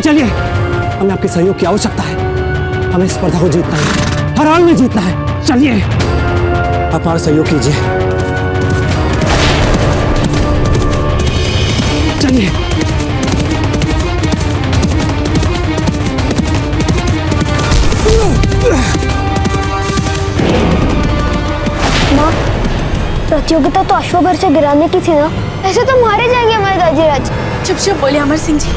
चलिए, हमें आपके सहयोग की आवश्यकता है। हमें इस स्पर्धा को जीतना है, हर हाल में जीतना है। चलिए, आप हमारा सहयोग कीजिए। चलिए। माँ, प्रतियोगिता तो अश्वभर से गिराने की थी ना? ऐसे तो मारे जाएंगे हमारे गाजीराज। चुप चुप बोले अमर सिंह जी।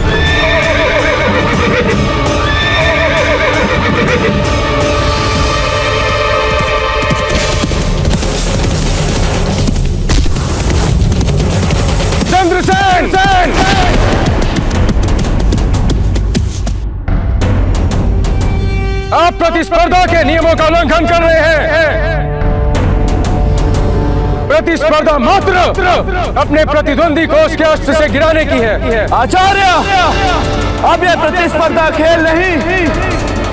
चंद्रसेन! आप प्रतिस्पर्धा के नियमों का उल्लंघन कर रहे हैं। प्रतिस्पर्धा मात्र अपने प्रतिद्वंदी को उसके अस्त्र से गिराने की है। आचार्य, अब यह प्रतिस्पर्धा खेल नहीं,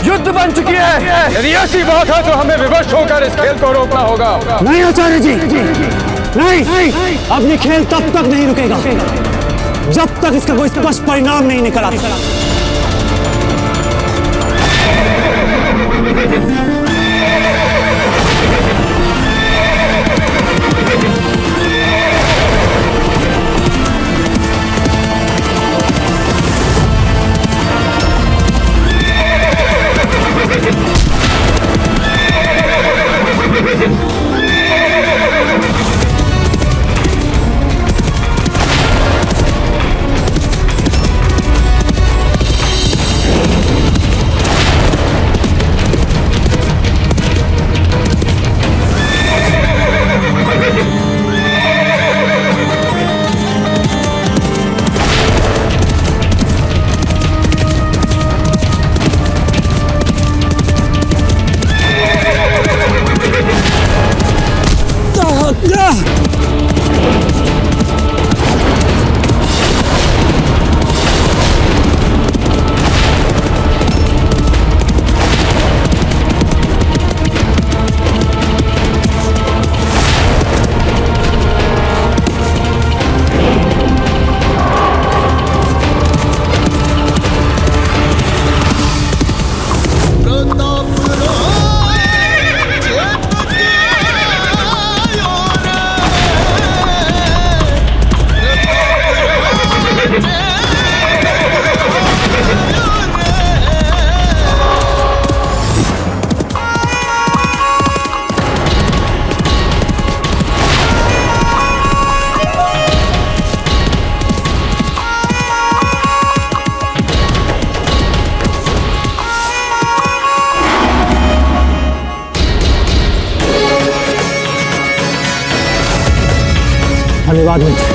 युद्ध बन चुकी है। यदि ऐसी बात है तो हमें विवश होकर इस खेल को रोकना होगा। नहीं आचार्य जी, नहीं। अब ये खेल तब तक नहीं रुकेगा जब तक इसका कोई स्पष्ट परिणाम नहीं निकल आता। धन्यवाद मित्र।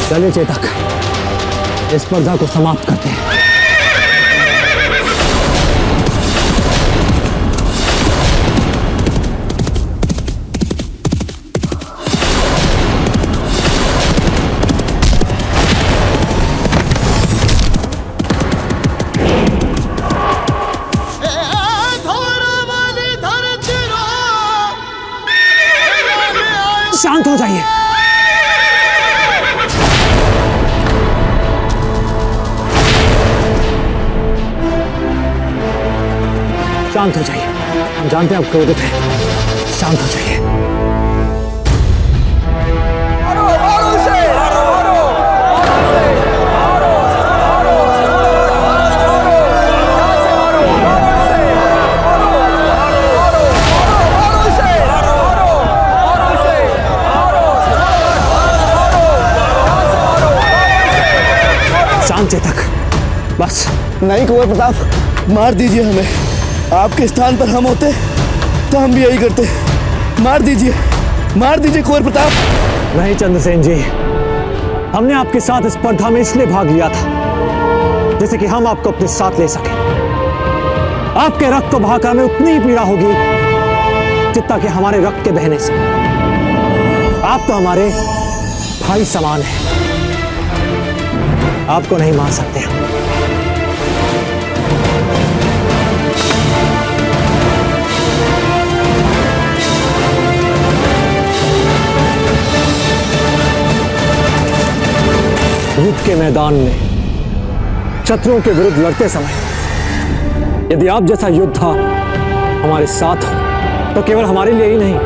चलिए चेतक, इस स्पर्धा को समाप्त करते हैं। शांत हो जाइए। शांत हो जाइए। हम जानते हैं आप क्रोधित हैं, शांत हो जाइए। शांत चेतक, बस। नहीं कुंवर प्रताप, मार दीजिए हमें। आपके स्थान पर हम होते तो हम भी यही करते। मार दीजिए कुंवर प्रताप। नहीं चंद्रसेन जी, हमने आपके साथ स्पर्धा में इसलिए भाग लिया था जैसे कि हम आपको अपने साथ ले सके। आपके रक्त को बहाकर हमें उतनी ही पीड़ा होगी जितना कि हमारे रक्त के बहने से। आप तो हमारे भाई समान हैं, आपको नहीं मार सकते हम। युद्ध के मैदान में शत्रुओं के विरुद्ध लड़ते समय यदि आप जैसा योद्धा हमारे साथ हो तो केवल हमारे लिए ही नहीं,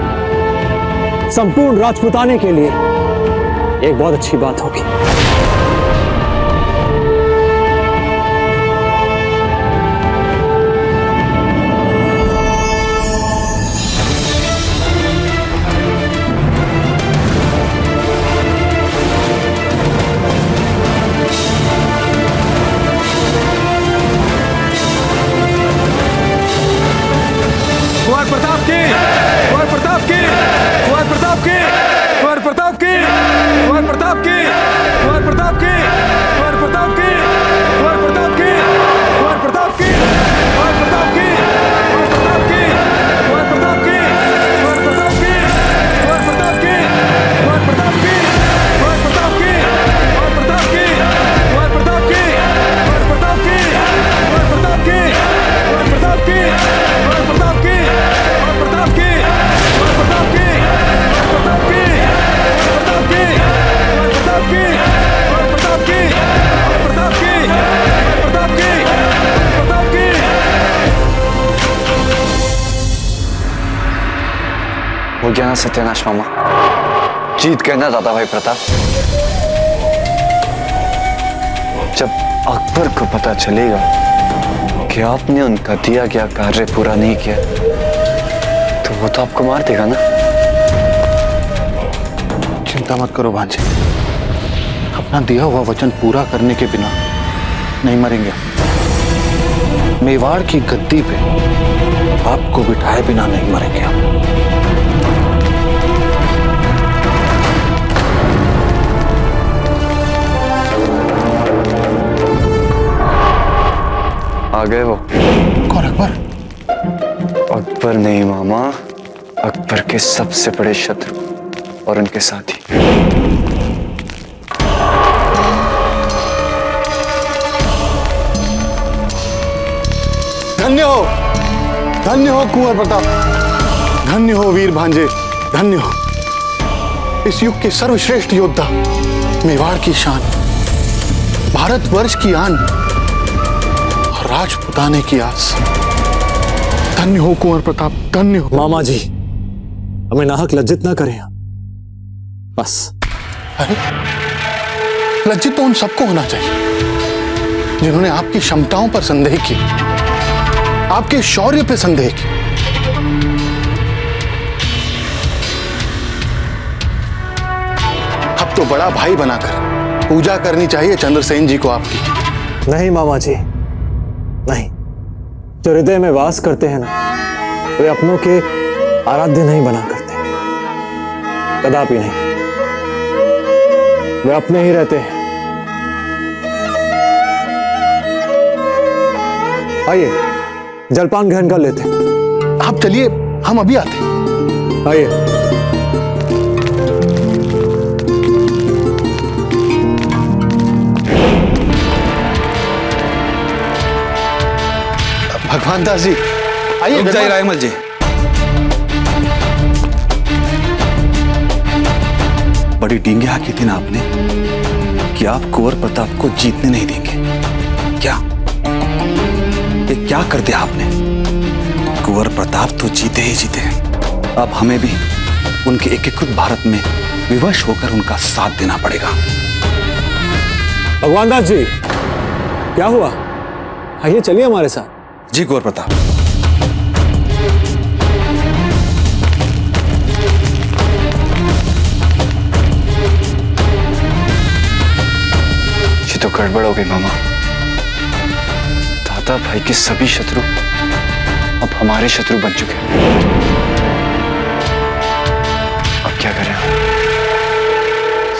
संपूर्ण राजपूताने के लिए एक बहुत अच्छी बात होगी। हो गया ना सत्यानाश मामा, जीत गए ना दादा भाई प्रताप। जब अकबर को पता चलेगा कि आपने उनका दिया गया कार्य पूरा नहीं किया तो वो तो आपको मार देगा ना। चिंता मत करो भांजे, अपना दिया हुआ वचन पूरा करने के बिना नहीं मरेंगे। मेवाड़ की गद्दी पे आपको बिठाए बिना नहीं मरेंगे हम। आ गए वो। कौन? अकबर? अकबर नहीं मामा, अकबर के सबसे बड़े शत्रु और उनके साथी। धन्य हो कुंवर प्रताप, धन्य हो वीर भांजे, धन्य हो। इस युग के सर्वश्रेष्ठ योद्धा, मेवाड़ की शान, भारतवर्ष की आन और राजपुताने की आस। धन्य हो कुंवर प्रताप, धन्य हो। मामा जी, हमें नाहक लज्जित ना करें बस। अरे लज्जित तो उन सबको होना चाहिए जिन्होंने आपकी क्षमताओं पर संदेह किया, आपके शौर्य पे संदेह किया। अब तो बड़ा भाई बनाकर पूजा करनी चाहिए चंद्रसेन जी को आपकी। नहीं मामा जी, नहीं। जो हृदय में वास करते हैं ना, वे अपनों के आराध्य नहीं बना करते, कदापि नहीं। वे अपने ही रहते हैं। आइए जलपान ग्रहण कर लेते हैं। आप चलिए, हम अभी आते हैं। आइए। भगवान दास जी आइए। रुक जाइए रायमल जी। बड़ी डींगे हाकी थी ना आपने कि आप कुंवर प्रताप को जीतने नहीं देंगे। क्या ये क्या कर दिया आपने? कुंवर प्रताप तो जीते ही जीते, अब हमें भी उनके एकीकृत भारत में विवश होकर उनका साथ देना पड़ेगा। भगवान दास जी, क्या हुआ? आइए चलिए हमारे साथ। जी कुंवर प्रताप। ये तो गड़बड़ हो गई मामा। दादा भाई के सभी शत्रु अब हमारे शत्रु बन चुके हैं। अब क्या करें?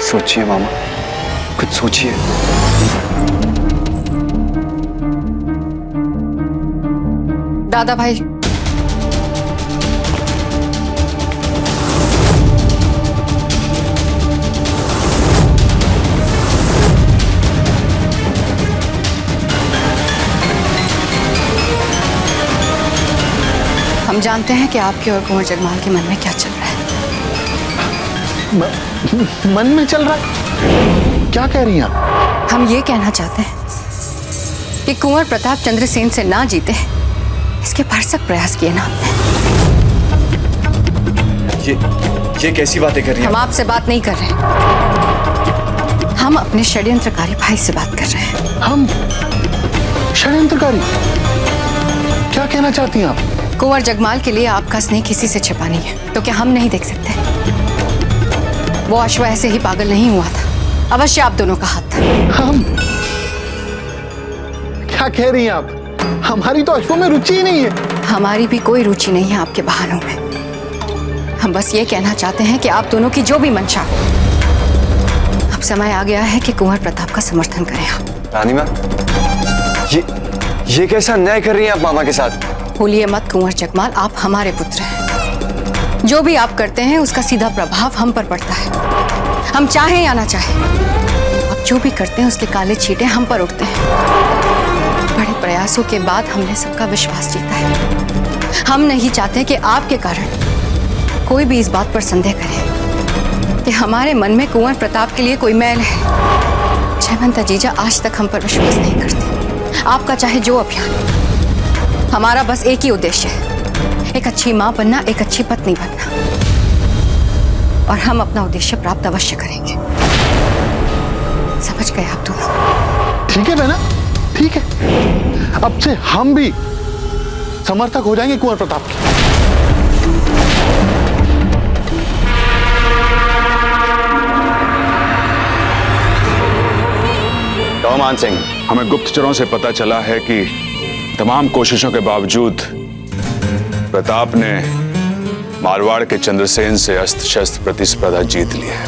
सोचिए मामा, कुछ सोचिए। दादा भाई, हम जानते हैं कि आपके और कुंवर जगमाल के मन में क्या चल रहा है। मन में चल रहा है? क्या कह रही हैं आप? हम ये कहना चाहते हैं कि कुंवर प्रताप चंद्रसेन से ना जीते, इसके भरसक प्रयास किए ना आपने। ये कैसी बातें कर रही हम आपसे बात नहीं कर रहे, हम अपने षड्यंत्रकारी भाई से बात कर रहे हैं। हम षड्यंत्रकारी? क्या कहना चाहती हैं आप? कुंवर जगमाल के लिए आपका स्नेह किसी से छिपा नहीं है, तो क्या हम नहीं देख सकते? वो अश्व ऐसे ही पागल नहीं हुआ था, अवश्य आप दोनों का हाथ था। हम? क्या कह रही हैं आप? हमारी तो अश्वों में रुचि ही नहीं है। हमारी भी कोई रुचि नहीं है आपके बहानों में। हम बस ये कहना चाहते हैं कि आप दोनों की जो भी मंशा, अब समय आ गया है कि कुंवर प्रताप का समर्थन करें आप। रानी माँ, ये कैसा अन्याय कर रही हैं आप मामा के साथ? भूलिए मत कुंवर जगमाल, आप हमारे पुत्र हैं। जो भी आप करते हैं उसका सीधा प्रभाव हम पर पड़ता है, हम चाहें या ना चाहें। आप जो भी करते हैं उसके काले छींटे हम पर उठते हैं। बड़े प्रयासों के बाद हमने सबका विश्वास जीता है। हम नहीं चाहते कि आपके कारण कोई भी इस बात पर संदेह करे कि हमारे मन में कुंवर प्रताप के लिए कोई मैल है। जयवंता जीजा आज तक हम पर विश्वास नहीं करते। आपका चाहे जो अभियान, हमारा बस एक ही उद्देश्य है, एक अच्छी मां बनना, एक अच्छी पत्नी बनना, और हम अपना उद्देश्य प्राप्त अवश्य करेंगे। समझ गए आप दोनों? ठीक है बहना, ठीक है। अब से हम भी समर्थक हो जाएंगे कुंवर प्रताप के। मान सिंह, हमें गुप्तचरों से पता चला है कि तमाम कोशिशों के बावजूद प्रताप ने मारवाड़ के चंद्रसेन से अस्त्र शस्त्र प्रतिस्पर्धा जीत ली है।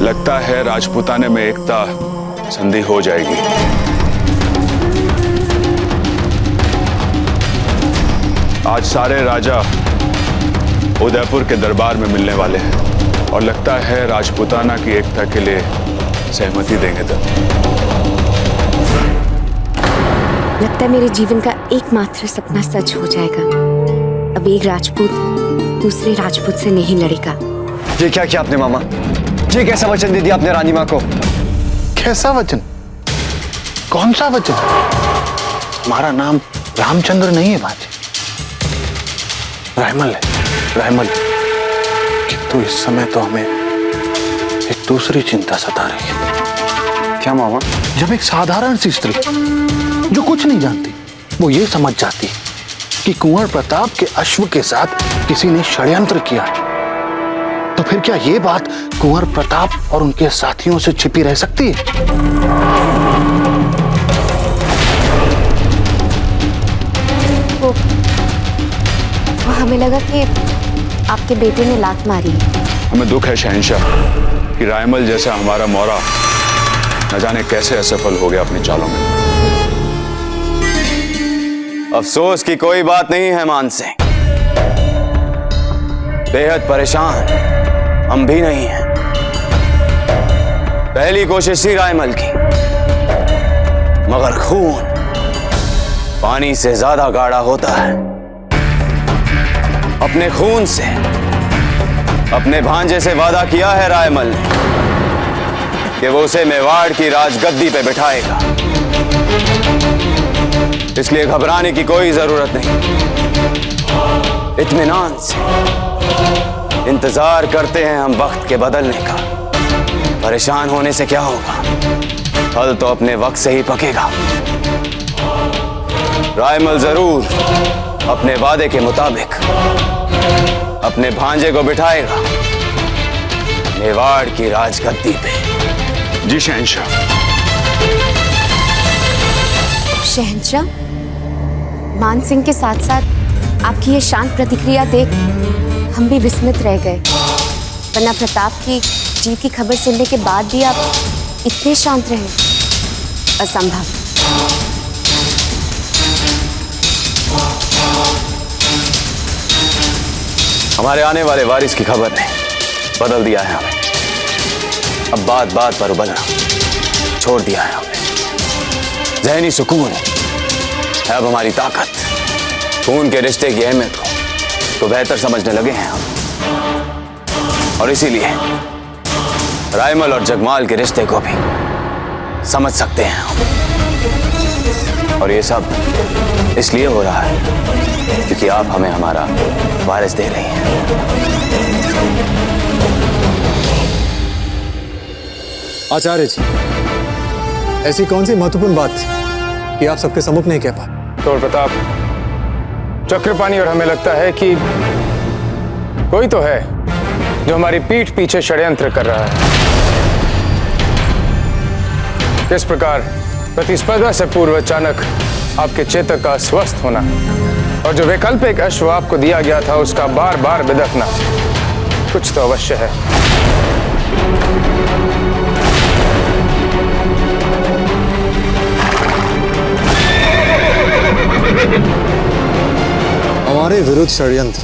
लगता है राजपूताने में एकता संधि हो जाएगी। आज सारे राजा उदयपुर के दरबार में मिलने वाले हैं और लगता है राजपूताना की एकता के लिए सहमति देंगे तब। लगता है मेरे जीवन का एकमात्र सपना सच हो जाएगा। अब एक राजपूत दूसरे राजपूत से नहीं लड़ेगा। ये क्या किया आपने मामा? ये कैसा वचन दे दिया आपने रानी माँ को? कैसा वचन? कौन सा वचन? हमारा नाम रामचंद्र नहीं है भांजे, रायमल है, रायमल। किंतु इस समय तो हमें एक दूसरी चिंता सता रही है। क्या मामा? जब एक साधारण सी स्त्री जो कुछ नहीं जानती, वो ये समझ जाती है कि कुंवर प्रताप के अश्व के साथ किसी ने षड्यंत्र किया है, तो फिर क्या ये बात कुंवर प्रताप और उनके साथियों से छिपी रह सकती है? वो हमें लगा कि आपके बेटे ने लात मारी। हमें दुख है शहंशाह कि रायमल जैसा हमारा मौरा न जाने कैसे असफल हो गया अपनी चालों में। अफसोस की कोई बात नहीं है मान सिंह, बेहद परेशान हम भी नहीं हैं। पहली कोशिश थी रायमल की, मगर खून पानी से ज्यादा गाढ़ा होता है। अपने खून से अपने भांजे से वादा किया है रायमल ने कि वो उसे मेवाड़ की राजगद्दी पे बिठाएगा। इसलिए घबराने की कोई जरूरत नहीं। इत्मीनान से इंतजार करते हैं हम वक्त के बदलने का। परेशान होने से क्या होगा, फल तो अपने वक्त से ही पकेगा। रायमल जरूर अपने वादे के मुताबिक अपने भांजे को बिठाएगा मेवाड़ की राजगद्दी पे। जी शहंशाह। शहंशाह, मान सिंह के साथ साथ आपकी ये शांत प्रतिक्रिया देख हम भी विस्मित रह गए, वरना प्रताप की जीव की खबर सुनने के बाद भी आप इतने शांत रहे। असंभव। हमारे आने वाले वारिस की खबर ने बदल दिया है हमें। अब बात बात पर उबलना छोड़ दिया है हमने। ज़हनी सुकून है अब हमारी ताकत। खून के रिश्ते की अहमियत को बेहतर समझने लगे हैं हम, और इसीलिए रायमल और जगमाल के रिश्ते को भी समझ सकते हैं हम। और ये सब इसलिए हो रहा है क्योंकि आप हमें हमारा वारिस दे रही हैं। आचार्य जी, ऐसी कौन सी महत्वपूर्ण बात थी कि आप सबके सम्मुख नहीं कह पाए? तो प्रताप, चक्रपाणी और हमें लगता है कि कोई तो है जो हमारी पीठ पीछे षड्यंत्र कर रहा है। किस प्रकार प्रतिस्पर्धा से पूर्व अचानक आपके चेतक का अस्वस्थ होना और जो वैकल्पिक अश्व आपको दिया गया था उसका बार बार बिदकना, कुछ तो अवश्य है। हमारे विरुद्ध षड्यंत्र,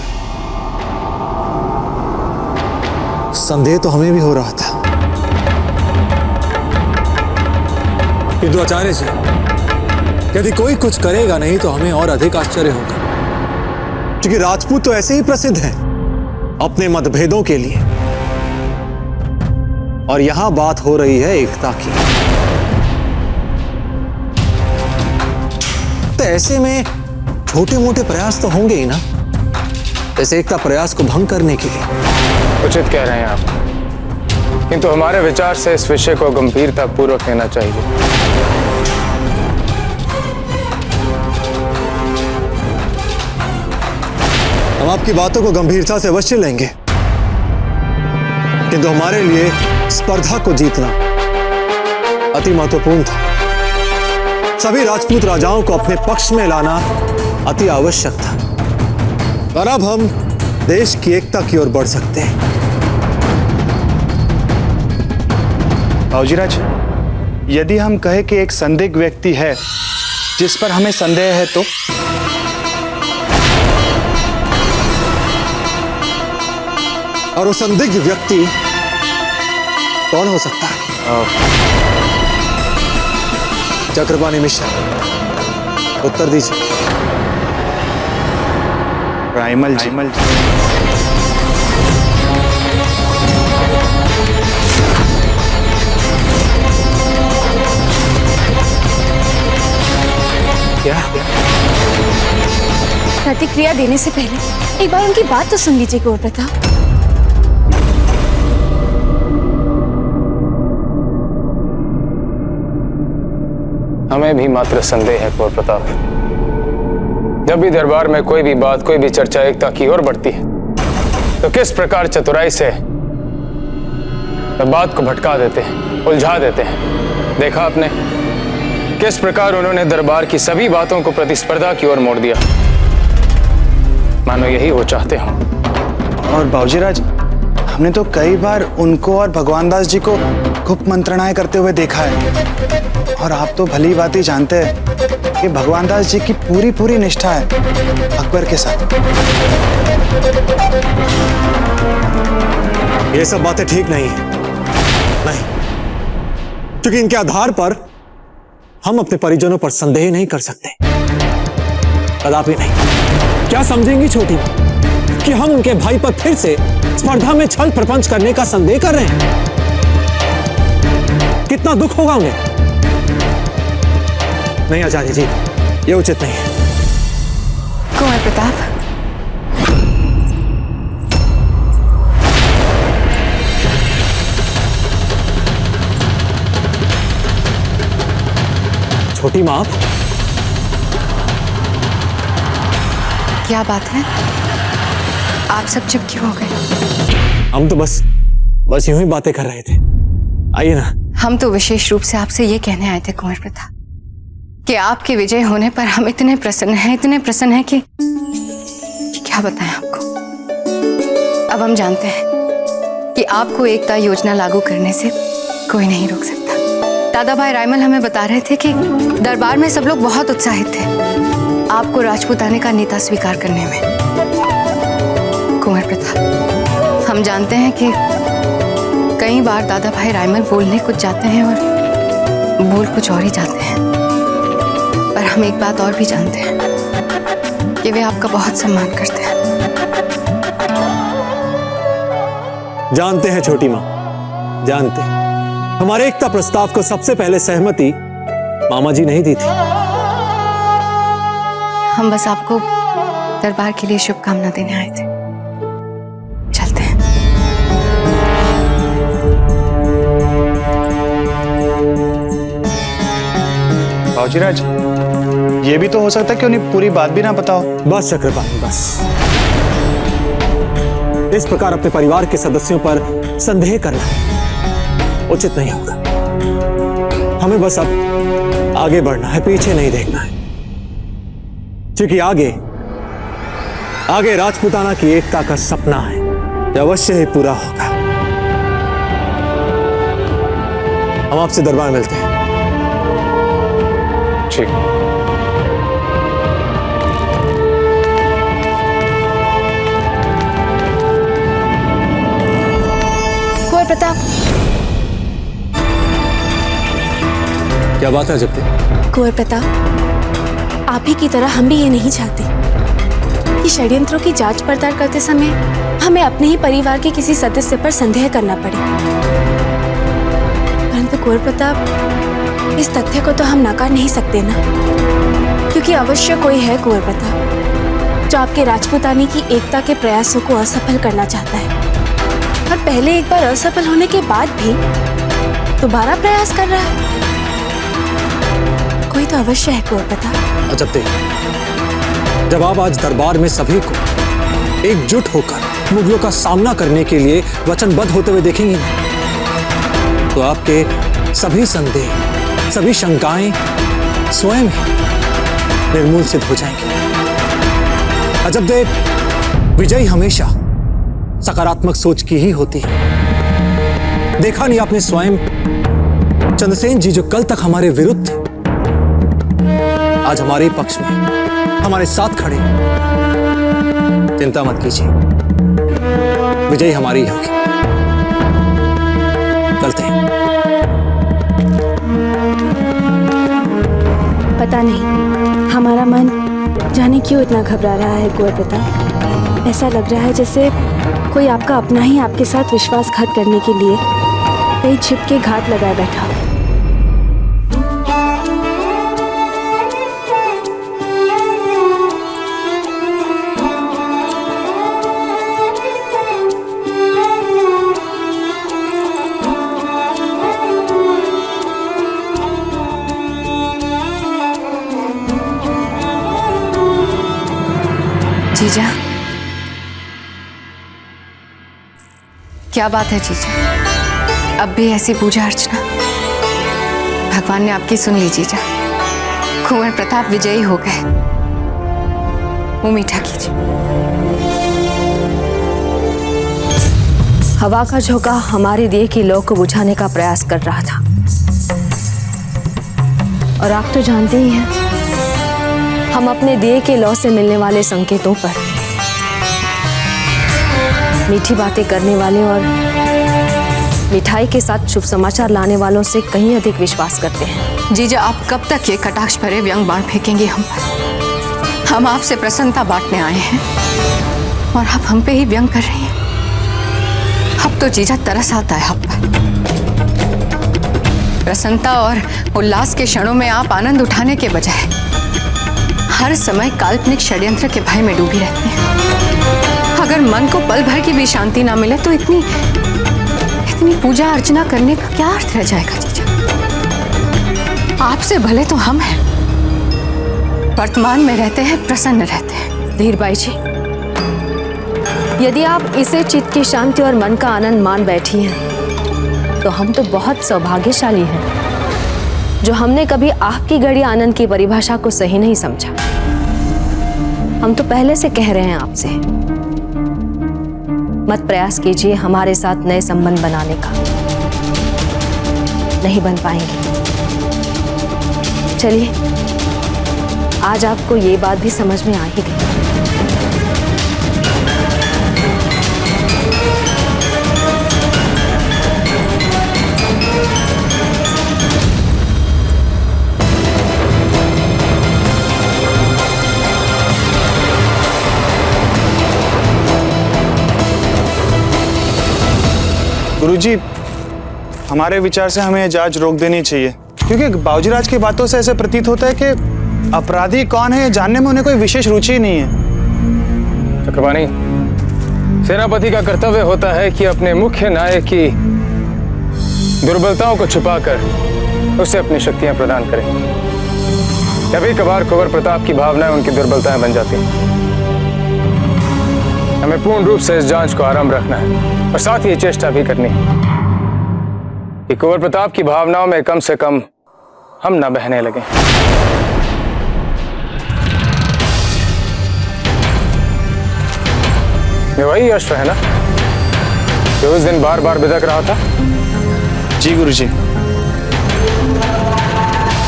संदेह तो हमें भी हो रहा था, किंतु आचार्य जी, यदि कोई कुछ करेगा नहीं तो हमें और अधिक आश्चर्य होगा, क्योंकि राजपूत तो ऐसे ही प्रसिद्ध हैं अपने मतभेदों के लिए, और यहां बात हो रही है एकता की। तो ऐसे में छोटे मोटे प्रयास तो होंगे ही ना, इस एकता प्रयास को भंग करने के लिए। उचित कह रहे हैं आप, किंतु हमारे विचार से इस विषय को गंभीरता पूर्वक लेना चाहिए। हम आपकी बातों को गंभीरता से अवश्य लेंगे, किंतु हमारे लिए स्पर्धा को जीतना अति महत्वपूर्ण था। सभी राजपूत राजाओं को अपने पक्ष में लाना अति आवश्यक था, और अब हम देश की एकता की ओर बढ़ सकते हैं। बाबूजीराज, यदि हम कहें कि एक संदिग्ध व्यक्ति है जिस पर हमें संदेह है, तो और वो संदिग्ध व्यक्ति कौन हो सकता है? चक्रपाणी मिश्र, उत्तर दीजिए। रायमल जी। क्या? प्रतिक्रिया देने से पहले एक बार उनकी बात तो सुन लीजिए गौर प्रताप। हमें भी मात्र संदेह है गौर प्रताप। जब भी दरबार में कोई भी बात, कोई भी चर्चा एकता की ओर बढ़ती है, तो किस प्रकार चतुराई से बात को भटका देते हैं, उलझा देते हैं। देखा आपने किस प्रकार उन्होंने दरबार की सभी बातों को प्रतिस्पर्धा की ओर मोड़ दिया, मानो यही वो चाहते हो। और बाबूजीराज, हमने तो कई बार उनको और भगवान दास जी को गुप्त मंत्रणाएं करते हुए देखा है, और आप तो भली बात ही जानते हैं कि भगवान दास जी की पूरी पूरी निष्ठा है अकबर के साथ। ये सब बातें ठीक नहीं है, नहीं, क्योंकि इनके आधार पर हम अपने परिजनों पर संदेह नहीं कर सकते, कदापि नहीं। क्या समझेंगी छोटी कि हम उनके भाई पर फिर से स्पर्धा में छल प्रपंच करने का संदेह कर रहे हैं? कितना दुख होगा उन्हें। नहीं आचार्य जी, ये उचित नहीं है। कुंवर प्रताप, छोटी मां, आप क्या बात है? आप सब चुप क्यों हो गए? हम तो बस यूं ही बातें कर रहे थे। आइए ना। हम तो विशेष रूप से आपसे ये कहने आए थे कुंवर प्रताप कि आपके विजय होने पर हम इतने प्रसन्न हैं कि क्या बताएं आपको। अब हम जानते हैं कि आपको एकता योजना लागू करने से कोई नहीं रोक सकता। दादा भाई रायमल हमें बता रहे थे कि दरबार में सब लोग बहुत उत्साहित थे आपको राजपूताने का नेता स्वीकार करने में। कुंवर प्रताप, हम जानते हैं कि कई बार दादा भाई रायमल बोलने कुछ जाते हैं और बोल कुछ और ही जाते हैं, पर हम एक बात और भी जानते हैं कि वे आपका बहुत सम्मान करते हैं। जानते हैं छोटी मां, जानते हैं। हमारे एकता प्रस्ताव को सबसे पहले सहमति मामा जी नहीं दी थी। हम बस आपको दरबार के लिए शुभकामना देने आए थे। चलते हैं। बाबूजीराज, ये भी तो हो सकता है कि उन्हें पूरी बात भी ना पता हो। बस चक्रपाणी, बस। इस प्रकार अपने परिवार के सदस्यों पर संदेह करना उचित नहीं होगा। हमें बस अब आगे बढ़ना है, पीछे नहीं देखना है, क्योंकि आगे राजपूताना की एकता का सपना है जो अवश्य ही पूरा होगा। हम आपसे दरबार मिलते हैं। ठीक। कुंवर प्रताप, क्या बात है जब्ते? कुंवर प्रताप, आप ही की तरह हम भी ये नहीं चाहते कि षड्यंत्रों की जांच पड़ताल करते समय हमें अपने ही परिवार के किसी सदस्य पर संदेह करना पड़े। परंतु कुंवर प्रताप, इस तथ्य को तो हम नकार नहीं सकते ना, क्योंकि अवश्य कोई है कुंवर प्रताप जो आपके राजपूतानी की एकता के प्रयासों को असफल करना चाहता है, और पहले एक बार असफल होने के बाद भी दोबारा प्रयास कर रहा है। कोई तो अवश्य है कुंवर प्रताप। जब्ते, जब आप आज दरबार में सभी को एकजुट होकर मुगलों का सामना करने के लिए वचनबद्ध होते हुए देखेंगे, तो आपके सभी संदेह, सभी शंकाएं स्वयं ही निर्मूल सिद्ध हो जाएंगी। अजबदेव, विजय हमेशा सकारात्मक सोच की ही होती है। देखा नहीं आपने स्वयं चंद्रसेन जी जो कल तक हमारे विरुद्ध थे, आज हमारे पक्ष में, हमारे साथ खड़े। चिंता मत कीजिए, विजय हमारी ही होगी। चलते हैं। पता नहीं हमारा मन जाने क्यों इतना घबरा रहा है कुंवर प्रताप। ऐसा लग रहा है जैसे कोई आपका अपना ही आपके साथ विश्वासघात करने के लिए कहीं छिप के घात लगाए बैठा हो। जीजा, क्या बात है जीजा? अब भी ऐसी पूजा अर्चना? भगवान ने आपकी सुन ली जीजा। कुंवर प्रताप विजयी हो गए। मुंह मीठा कीजिए। हवा का झोंका हमारे दिए की लौ को बुझाने का प्रयास कर रहा था, और आप तो जानते ही हैं, हम अपने दिए के लौ से मिलने वाले संकेतों पर मीठी बातें करने वाले और मिठाई के साथ शुभ समाचार लाने वालों से कहीं अधिक विश्वास करते हैं। जीजा, आप कब तक ये कटाक्ष भरे व्यंग बाण फेंकेंगे हम पर? हम आपसे प्रसन्नता बांटने आए हैं और आप हम पे ही व्यंग कर रही हैं। अब तो जीजा तरस आता है आप पर। प्रसन्नता और उल्लास के क्षणों में आप आनंद उठाने के बजाय हर समय काल्पनिक षड्यंत्र के भय में डूबी रहती हैं। अगर मन को पल भर की भी शांति ना मिले तो इतनी पूजा अर्चना करने का क्या अर्थ रह जाएगा जीजा? आपसे भले तो हम हैं, वर्तमान में रहते हैं, प्रसन्न रहते हैं। धीरबाई जी, यदि आप इसे चित्त की शांति और मन का आनंद मान बैठी हैं, तो हम तो बहुत सौभाग्यशाली हैं जो हमने कभी आपकी घड़ी आनंद की परिभाषा को सही नहीं समझा। हम तो पहले से कह रहे हैं आपसे, मत प्रयास कीजिए हमारे साथ नए संबंध बनाने का, नहीं बन पाएंगे। चलिए, आज आपको ये बात भी समझ में आ ही गई। गुरुजी, हमारे विचार से हमें जांच रोक देनी चाहिए, क्योंकि बाबूजीराज की बातों से ऐसे प्रतीत होता है कि अपराधी कौन है जानने में उन्हें कोई विशेष रुचि नहीं है। चक्रपाणी, सेनापति का कर्तव्य होता है कि अपने मुख्य नायक की दुर्बलताओं को छुपाकर उसे अपनी शक्तियां प्रदान करें। कभी कभार कुंवर प्रताप की भावनाएं उनकी दुर्बलताएं बन जाती हैं। हमें पूर्ण रूप से इस जांच को आरंभ रखना है और साथ ही ये चेष्टा भी करनी है कि कुंवर प्रताप की भावनाओं में कम से कम हम न बहने लगे। ये वही अश्व है ना जो उस दिन बार बार बिदक रहा था? जी गुरुजी।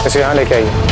इसे यहां लेके आइए।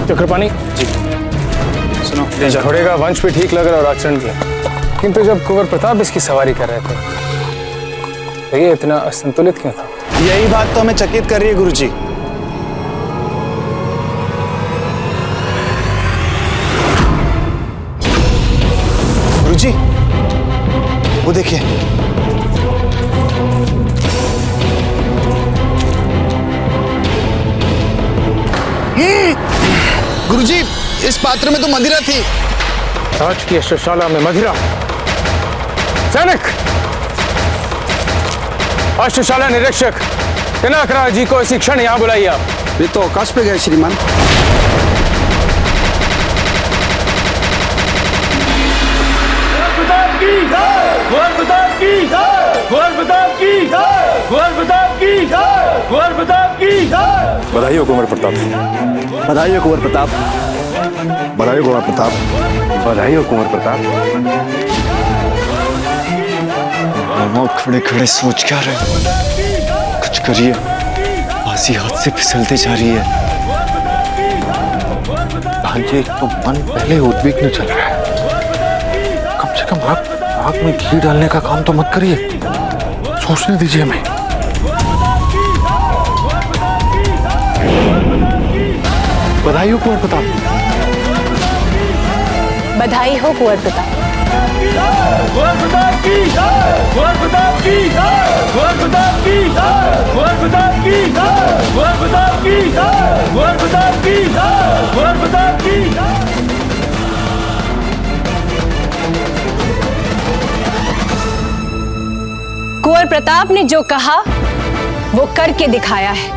चक्रपाणी जी, सुनो, घोड़े का वंश भी ठीक लग रहा और आचरण भी, किंतु जब कुंवर प्रताप इसकी सवारी कर रहे थे तो ये इतना असंतुलित क्यों था? यही बात तो हमें चकित कर रही है गुरुजी। गुरुजी, वो देखिए। गुरुजी, इस पात्र में तो मदिरा थी। राज की अश्वशाला में मदिरा? सैनिक, अश्वशाला निरीक्षक पिनाकराज जी को इसी क्षण यहां बुलाइए आप। वे तो आकाश पे गए श्रीमान। बधाई हो कुंवर प्रताप। बधाई हो कुंवर प्रताप। बधाई हो कुंवर प्रताप। बधाई हो कुंवर प्रताप। खड़े खड़े सोच क्या रहे? कुछ करिए, बाजी हाथ से फिसलते जा रही है। भांजे, तो मन पहले उद्विग्न चल रहा है। कम से कम आग में घी डालने का काम तो मत करिए, सोचने दीजिए हमें। बधाई हो कुंवर प्रताप। बधाई हो कुंवर प्रताप। कुंवर प्रताप की जय, कुंवर प्रताप की जय, कुंवर प्रताप की जय, कुंवर प्रताप की जय, कुंवर प्रताप की जय, कुंवर प्रताप की जय, कुंवर प्रताप की जय। कुंवर प्रताप ने जो कहा वो करके दिखाया है।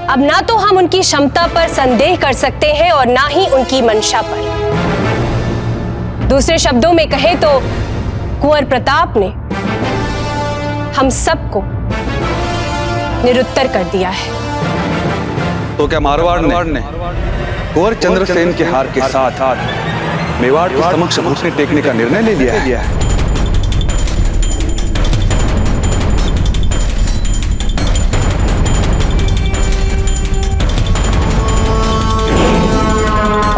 अब ना तो हम उनकी क्षमता पर संदेह कर सकते हैं और ना ही उनकी मंशा पर। दूसरे शब्दों में कहें तो कुंवर प्रताप ने हम सबको निरुत्तर कर दिया है। तो क्या मारवाड़ ने कुंवर चंद्रसेन के हार के साथ मेवाड़ के समक्ष घुटने टेकने का निर्णय ले लिया है?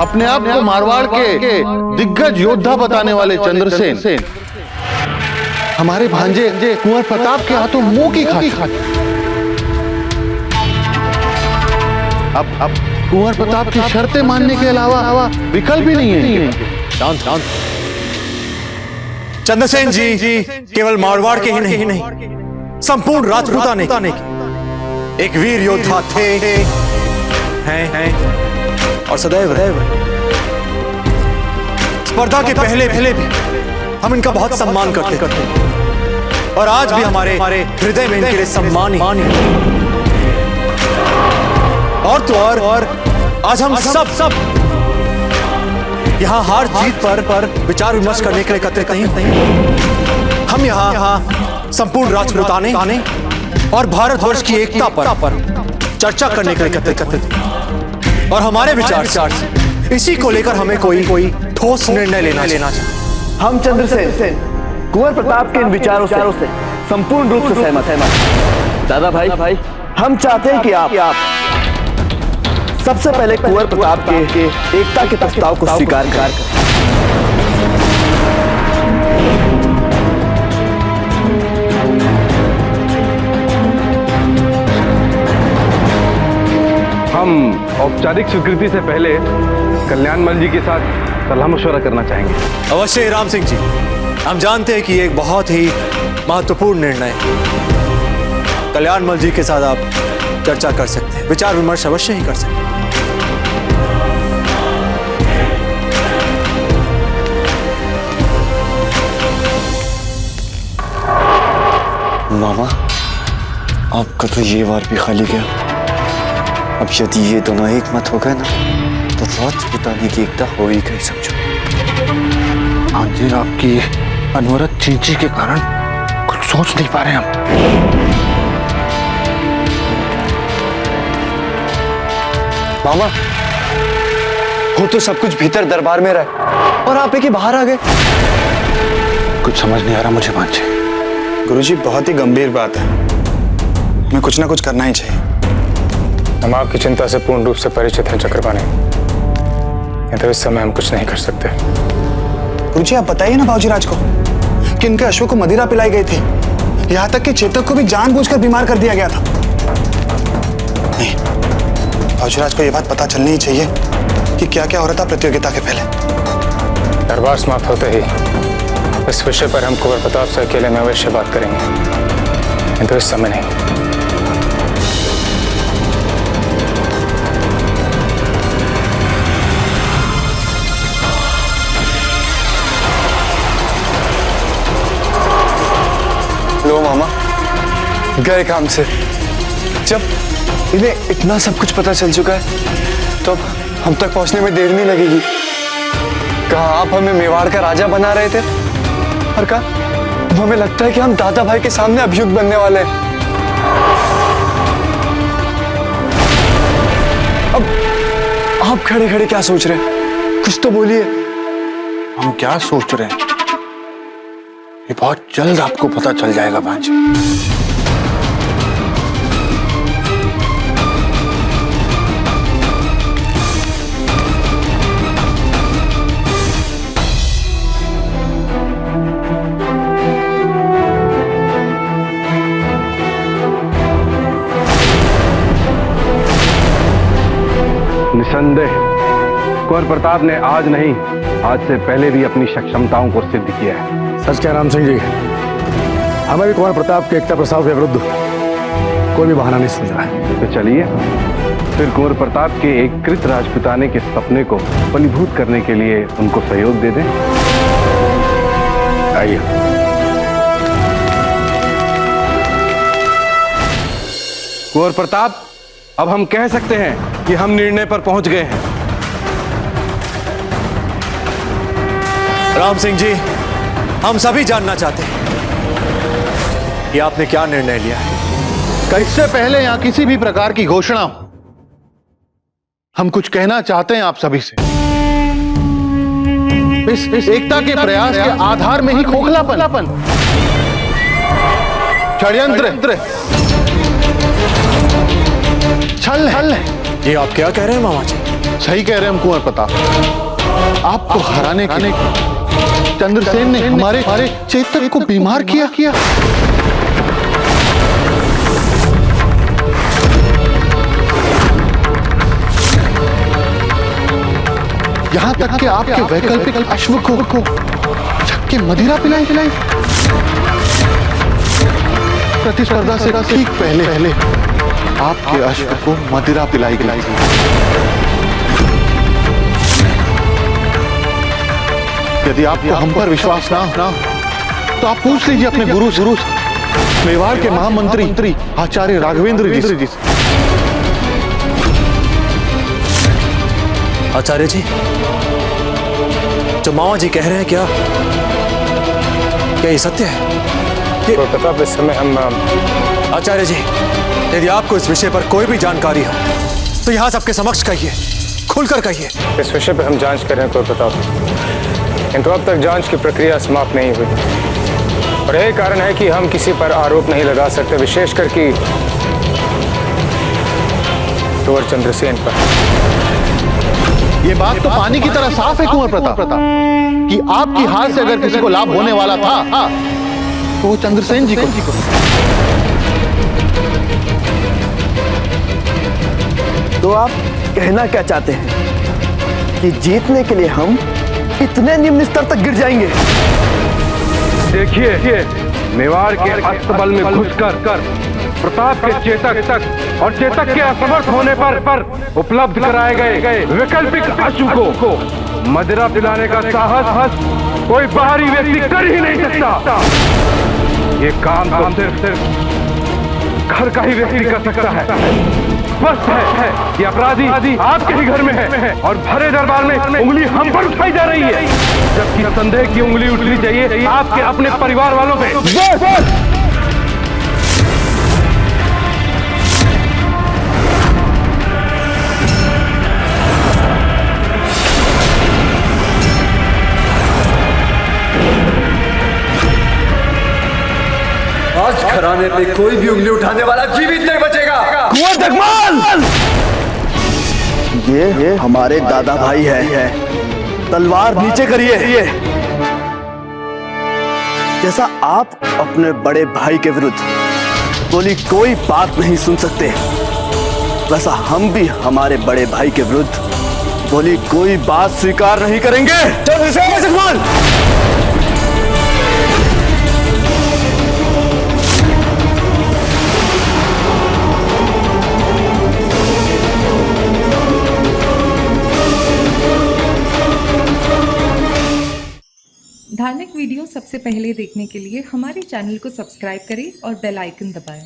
अपने आप को मारवाड़ के दिग्गज योद्धा बताने वाले चंद्रसेन हमारे भांजे कुंवर प्रताप के हाथों मुंह की खाते। अब कुंवर प्रताप की शर्तें मानने के अलावा विकल्प ही नहीं है। शांत। चंद्रसेन जी केवल मारवाड़ के ही नहीं, संपूर्ण राजपूताने के एक वीर योद्धा थे, हैं और सदैव रहे। स्पर्धा के पहले भी हम इनका बहुत सम्मान करते और आज भी हमारे हृदय में इनके लिए सम्मान ही। और तो और आज हम सब यहाँ हार जीत पर विचार विमर्श करने के लिए एकत्रित नहीं। हम यहाँ संपूर्ण राजपूताने और भारतवर्ष की एकता पर चर्चा करने के लिए एकत्रित और हमारे विचार इसी को लेकर हमें कोई ठोस निर्णय लेना चाहिए। हम चंद्रसेन कुंवर प्रताप के इन विचारों से संपूर्ण रूप से सहमत हैं। दादा भाई हम चाहते हैं कि आप सबसे पहले कुंवर प्रताप के एकता के प्रस्ताव को स्वीकार करें। हम औपचारिक स्वीकृति से पहले कल्याणमल जी के साथ सलाह मशवरा करना चाहेंगे। अवश्य राम सिंह जी, हम जानते हैं कि ये एक बहुत ही महत्वपूर्ण निर्णय है। कल्याणमल जी के साथ आप चर्चा कर सकते हैं, विचार विमर्श अवश्य ही कर सकते हैं। मामा, आपका तो ये वार भी खाली गया। अब यदि ये दोनों एक मत हो गए ना तो राजपूताने की एकता हो ही गई समझो। भांजे आपकी अनवरत चींची के कारण कुछ सोच नहीं पा रहे हम। मामा, वो तो सब कुछ भीतर दरबार में रहे और आप एक ही बाहर आ गए। कुछ समझ नहीं आ रहा मुझे भांजे। गुरुजी, बहुत ही गंभीर बात है, हमें कुछ ना कुछ करना ही चाहिए। हम आपकी चिंता से पूर्ण रूप से परिचित हैं चक्रपाणी, तो इस समय हम कुछ नहीं कर सकते। गुरुजी, आप बताइए ना बाबूजीराज को कि इनके अश्व को मदिरा पिलाई गई थी, यहाँ तक कि चेतक को भी जानबूझकर बीमार कर दिया गया था। नहीं, बाबूजीराज को यह बात पता चलनी ही चाहिए कि क्या क्या हो रहा था प्रतियोगिता के पहले। दरबार समाप्त होते ही इस विषय पर हम कुंवर प्रताप से अकेले में अवश्य बात करेंगे, किंतु इस समय नहीं। लो मामा, गए काम से। जब इन्हें इतना सब कुछ पता चल चुका है तो हम तक पहुंचने में देर नहीं लगेगी। कहा आप हमें मेवाड़ का राजा बना रहे थे और कहा हमें लगता है कि हम दादा भाई के सामने अभियुक्त बनने वाले हैं। अब आप खड़े खड़े क्या सोच रहे हैं? कुछ तो बोलिए। हम क्या सोच रहे हैं ये बहुत जल्द आपको पता चल जाएगा भांजे। निसंदेह कुंवर प्रताप ने आज नहीं, आज से पहले भी अपनी क्षमताओं को सिद्ध किया है। सच क्या राम सिंह जी, हमें भी कुंवर प्रताप के एकता प्रस्ताव के विरुद्ध कोई भी बहाना नहीं सूझ रहा है। तो चलिए फिर कुंवर प्रताप के एकीकृत राजपूताने के सपने को फलीभूत करने के लिए उनको सहयोग दे दें। आइए। कुंवर प्रताप, अब हम कह सकते हैं कि हम निर्णय पर पहुंच गए हैं। राम सिंह जी, हम सभी जानना चाहते हैं कि आपने क्या निर्णय लिया है। इससे पहले यहाँ किसी भी प्रकार की घोषणा हो हम कुछ कहना चाहते हैं आप सभी से। इस एकता के प्रयास के आधार में ही खोखलापन, षड्यंत्र, छल है। ये आप क्या कह रहे हैं मामा जी? सही कह रहे हैं हम कुंवर प्रताप। आपको हराने के लिए चंद्रसेन ने हमारे चेतक को बीमार किया। यहां तक कि आपके वैकल्पिक अश्व को छक्के मदिरा पिलाई। प्रतिस्पर्धा से ठीक पहले आपके अश्व को मदिरा पिलाई गई। यदि आपको हम पर विश्वास ना तो आप पूछ लीजिए अपने गुरु मेवाड़ के महामंत्री आचार्य राघवेंद्र जी से। आचार्य जी, जो मामा जी कह रहे हैं क्या ये सत्य है? प्रताप, इस समय हम आचार्य जी, यदि आपको इस विषय पर कोई भी जानकारी हो तो यहां सबके समक्ष कहिए, खुलकर कहिए। इस विषय पर हम जांच कर रहे हैं कुंवर प्रताप, किंतु अब तक जांच की प्रक्रिया समाप्त नहीं हुई और यही कारण है कि हम किसी पर आरोप नहीं लगा सकते, विशेषकर कि कुंवर चंद्रसेन पर। ये बात तो पानी की तरह साफ है कुंवर प्रताप कि आपकी हार से अगर किसी को लाभ होने वाला था तो वो चंद्रसेन जी को। तो आप कहना क्या चाहते हैं कि जीतने के लिए हम इतने निम्न स्तर तक गिर जाएंगे? देखिए, मेवाड़ के अस्तबल में घुसकर प्रताप के चेतक और चेतक के असमर्थ होने पर उपलब्ध कराए गए वैकल्पिक अश्व को मदिरा पिलाने का साहस कोई बाहरी व्यक्ति कर ही नहीं सकता। ये काम तो सिर्फ घर का ही व्यक्ति कर सकता है। स्पष्ट है कि अपराधी आपके ही घर में है और भरे दरबार में उंगली हम पर उठाई जा रही है, जबकि संदेह की उंगली उठनी चाहिए आपके अपने परिवार वालों पे। आज घराने पे कोई भी उंगली उठाने वाला जीवित नहीं बचेगा। कुंवर जगमाल, ये हमारे दादा भाई है, तलवार नीचे करिए। जैसा आप अपने बड़े भाई के विरुद्ध बोली कोई बात नहीं सुन सकते, वैसा हम भी हमारे बड़े भाई के विरुद्ध बोली कोई बात स्वीकार नहीं करेंगे। जगमाल, धार्मिक वीडियो सबसे पहले देखने के लिए हमारे चैनल को सब्सक्राइब करें और बेल आइकन दबाएं।